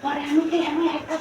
পরে আমি একটা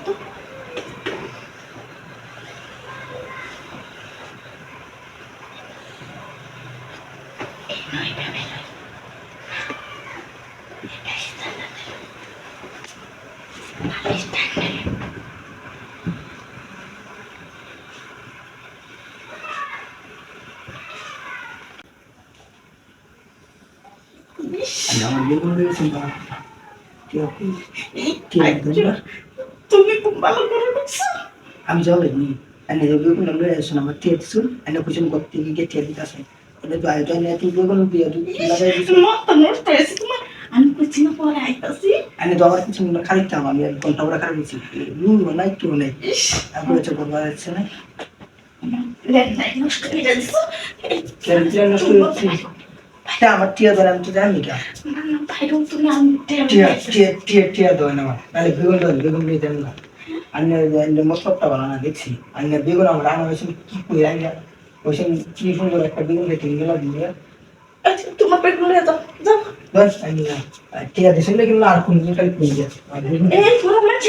তো নয় ভেবে নয় আমার বেগুন রয়েছে তুমি খুব ভালো করে ঢুকছো। আমি যাবেনি এনে বেগুন লয়ে আসুন আমার টিয়া দিছুন এনে কুচুন করতে গিয়ে টিয়া দিতাছে এটা তো আয়োজন এত বেগুন দিয়ে লাগাই দিছুন মত নষ্ট হয়েছে তোমার। আমি বুঝছি না পরে আইতাছি। এনে তো আমার কিছু খালি থাম আমি আর ঘন্টা করে খারাপ হয়েছি নুন নাই কেউ নাই তারপরে হচ্ছে বলবা যাচ্ছে না লেন নাই নষ্ট হয়ে যাচ্ছে। নষ্ট হচ্ছে আমার টিয়া ধরে আমি তো জানি কা না না ভাই তুমি আমি টিয়া দেয় না আমার তাহলে বেগুন নিয়ে দেন না আন্নে মতলবটা ভালো না দেখছি আন্নে বেগুন আমার রান্না হয়েছে কি করে আইনা ওইসব কি সুন্দর একটা বেগুন খেতে গেল দিয়ে আচ্ছা তোমার পেট ভরে দাও যাও। বস আমি টিয়া দিছিল কিন্তু আর কোন দিন খালি পেয়ে গেছে এই পুরো মাছ